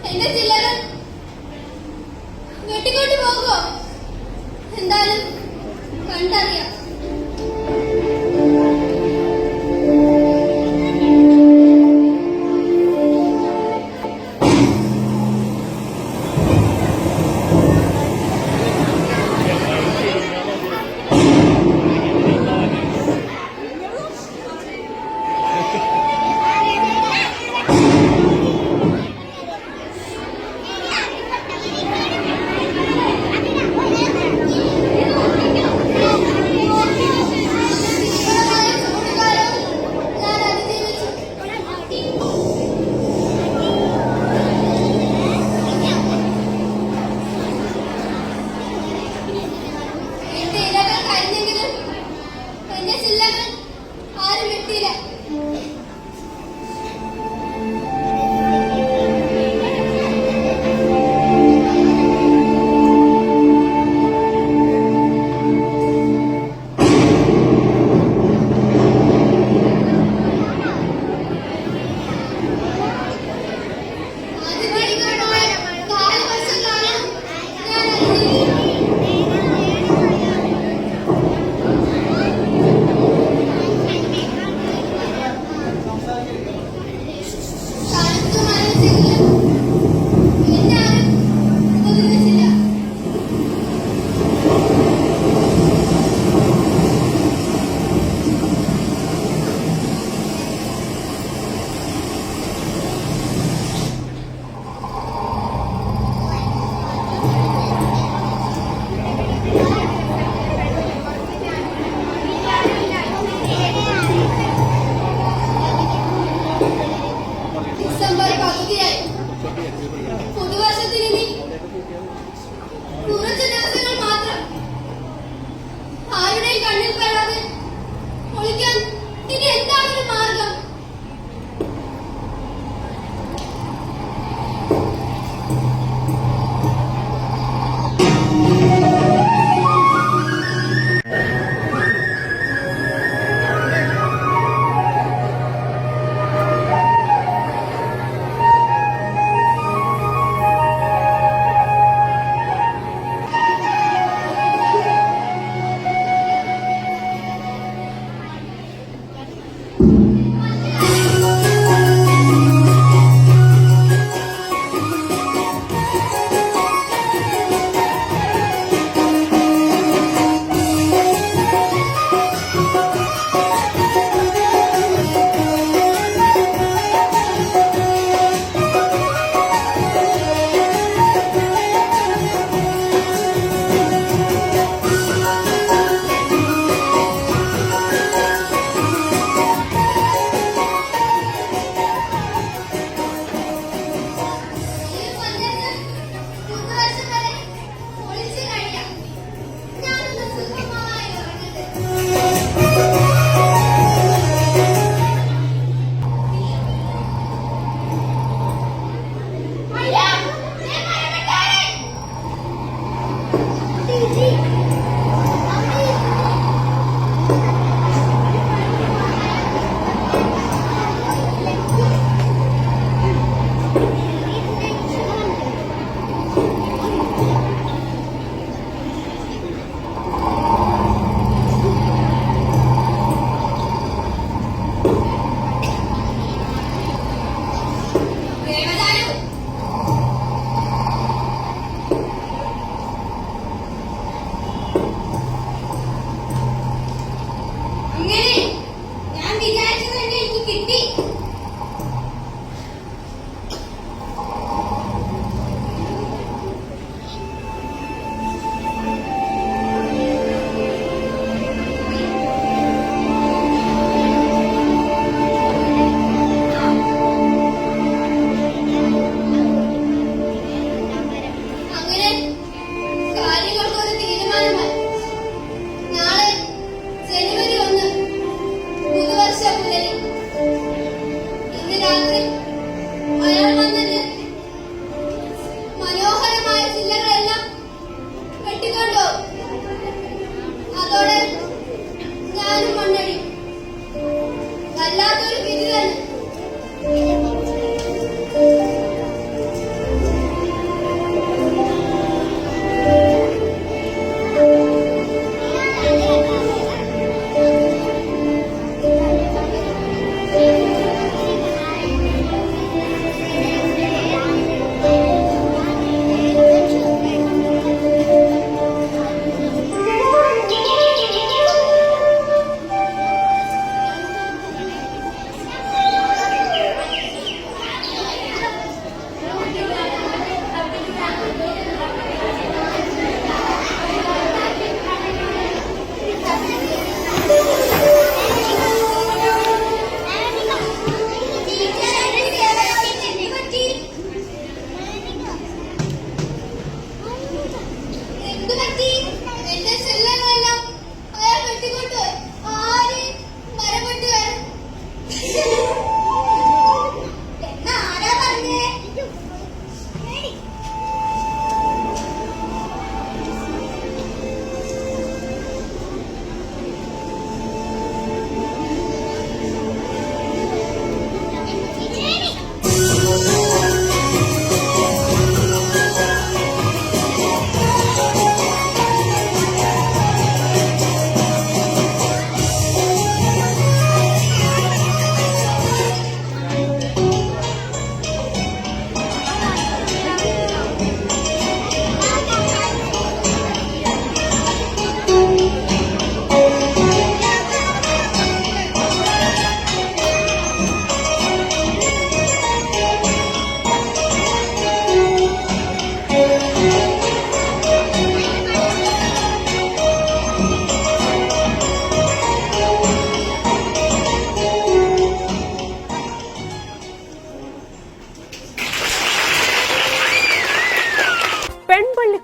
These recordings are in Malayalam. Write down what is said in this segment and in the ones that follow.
എന്റെ ചില്ലറ വെട്ടിക്കൊണ്ട് പോകുമോ? എന്തായാലും കണ്ടറിയാം.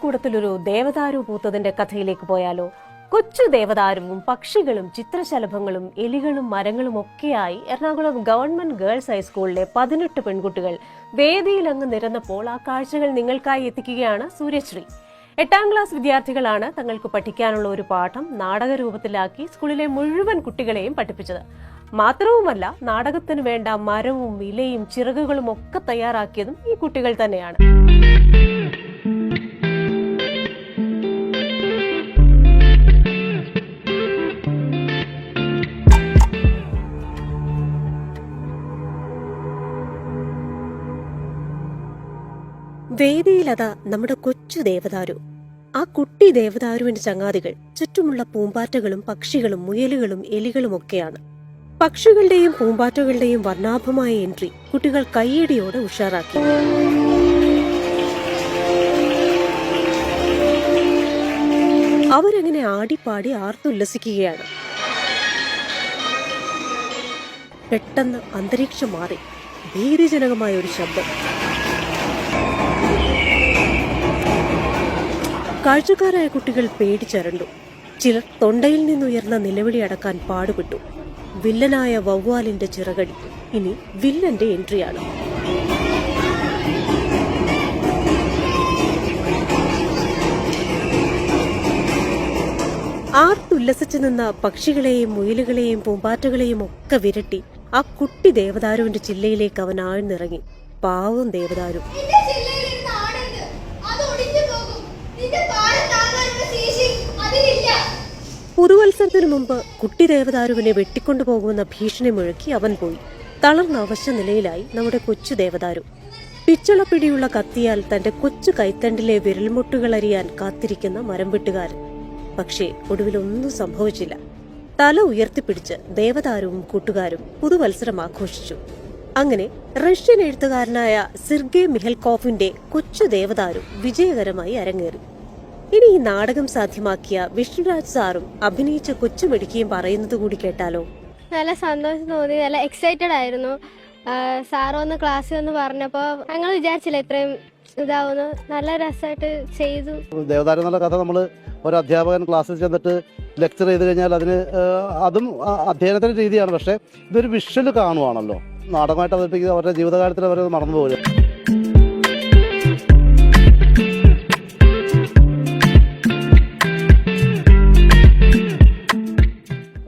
പള്ളിക്കൂടത്തിൽ ഒരു ദേവദാരു പൂത്തതിന്റെ കഥയിലേക്ക് പോയാലോ? കൊച്ചു ദേവദാരുവും പക്ഷികളും ചിത്രശലഭങ്ങളും എലികളും മരങ്ങളും ഒക്കെയായി എറണാകുളം ഗവൺമെന്റ് ഗേൾസ് ഹൈസ്കൂളിലെ 18 പെൺകുട്ടികൾ വേദിയിലങ്ങ് നിരന്നപ്പോൾ ആ കാഴ്ചകൾ നിങ്ങൾക്കായി എത്തിക്കുകയാണ് സൂര്യശ്രീ. 8ാം ക്ലാസ് വിദ്യാർത്ഥികളാണ് തങ്ങൾക്ക് പഠിക്കാനുള്ള ഒരു പാഠം നാടകരൂപത്തിലാക്കി സ്കൂളിലെ മുഴുവൻ കുട്ടികളെയും പഠിപ്പിച്ചത്. മാത്രവുമല്ല, നാടകത്തിന് വേണ്ട മരവും ഇലയും ചിറകുകളും ഒക്കെ തയ്യാറാക്കിയതും ഈ കുട്ടികൾ തന്നെയാണ്. വേദിയിലതാ നമ്മുടെ കൊച്ചു ദേവദാരു. ആ കുട്ടി ദേവദാരുവിന്റെ ചങ്ങാതികൾ ചുറ്റുമുള്ള പൂമ്പാറ്റകളും പക്ഷികളും മുയലുകളും എലികളും ഒക്കെയാണ്. പക്ഷികളുടെയും പൂമ്പാറ്റകളുടെയും വർണ്ണാഭമായ എൻട്രി കുട്ടികൾ കയ്യടിയോടെ ഉഷാറാക്കി. അവരങ്ങനെ ആടിപ്പാടി ആർത്തുല്ലസിക്കുകയാണ്. പെട്ടെന്ന് അന്തരീക്ഷം മാറി. ഭീതിജനകമായ ഒരു ശബ്ദം. കാഴ്ചക്കാരായ കുട്ടികൾ പേടിച്ചരണ്ടു. ചിലർ തൊണ്ടയിൽ നിന്നുയർന്ന നിലവിളി അടക്കാൻ പാടുപെട്ടു. വില്ലനായ വവ്വാലിന്റെ ചിറകടി. ഇനി വില്ലന്റെ എൻട്രിയാണ്. ആർത്തുല്ലസിച്ചു നിന്ന പക്ഷികളെയും മുയലുകളെയും പൂമ്പാറ്റകളെയും ഒക്കെ വിരട്ടി ആ കുട്ടി ദേവദാരുവിന്റെ ചില്ലയിലേക്ക് അവൻ ആഴ്ന്നിറങ്ങി. പാവം ദേവദാരു. പുതുവത്സരത്തിനു മുമ്പ് കുട്ടി ദേവദാരുവിനെ വെട്ടിക്കൊണ്ടുപോകുമെന്ന ഭീഷണി മുഴക്കി അവൻ പോയി. തളർന്ന അവശ നിലയിലായി നമ്മുടെ കൊച്ചു ദേവദാരു. പിച്ചളപ്പിടിയുള്ള കത്തിയാൽ തന്റെ കൊച്ചു കൈത്തണ്ടിലെ വിരൽമുട്ടുകൾ അരിയാൻ കാത്തിരിക്കുന്ന മരം വെട്ടുകാരൻ. പക്ഷേ ഒടുവിലൊന്നും സംഭവിച്ചില്ല. തല ഉയർത്തിപ്പിടിച്ച് ദേവദാരുവും കൂട്ടുകാരും പുതുവത്സരം ആഘോഷിച്ചു. അങ്ങനെ റഷ്യൻ എഴുത്തുകാരനായ സിർഗെ മിഹൽക്കോഫിന്റെ കൊച്ചു ദേവദാരു വിജയകരമായി അരങ്ങേറി. ഇനി ഈ നാടകം സാധ്യമാക്കിയ വിഷ്ണുരാജ് സാറും അഭിനയിച്ച കൊച്ചുമിടുക്കിയും പറയുന്നത് കൂടി കേട്ടാലോ? നല്ല സന്തോഷം തോന്നി, നല്ല എക്സൈറ്റഡ് ആയിരുന്നു. സാറ് വന്ന് ക്ലാസ്സിൽ വന്ന് പറഞ്ഞപ്പോൾ ഞങ്ങൾ വിചാരിച്ചില്ല ഇത്രയും ഇതാവുന്നു. നല്ല രസമായിട്ട് ചെയ്തു. ദേവദാരു എന്നുള്ള കഥ നമ്മൾ ഒരു അധ്യാപകൻ ക്ലാസ്സിൽ ചെന്നിട്ട് ലെക്ചർ ചെയ്ത് കഴിഞ്ഞാൽ അതും അധ്യയനത്തിന്റെ രീതിയാണ്. പക്ഷേ ഇതൊരു വിഷ്വൽ കാണുവാണല്ലോ, നാടകമായിട്ട് അവതരിപ്പിക്കുന്നത് അവരുടെ ജീവിതകാലത്തിൽ അവർ മറന്നു പോകില്ല.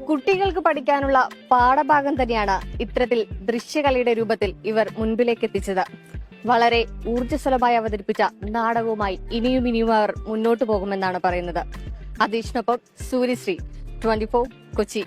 കുട്ടികൾക്ക് പഠിക്കാനുള്ള പാഠഭാഗം തന്നെയാണ് ഇത്തരത്തിൽ ദൃശ്യകലയുടെ രൂപത്തിൽ ഇവർ മുൻപിലേക്ക് എത്തിച്ചത്. വളരെ ഊർജ്ജസ്വലമായി അവതരിപ്പിച്ച നാടകവുമായി ഇനിയും അവർ മുന്നോട്ടു പോകുമെന്നാണ് പറയുന്നത്. അതീഷിനൊപ്പം സൂര്യശ്രീ, 24 കൊച്ചി.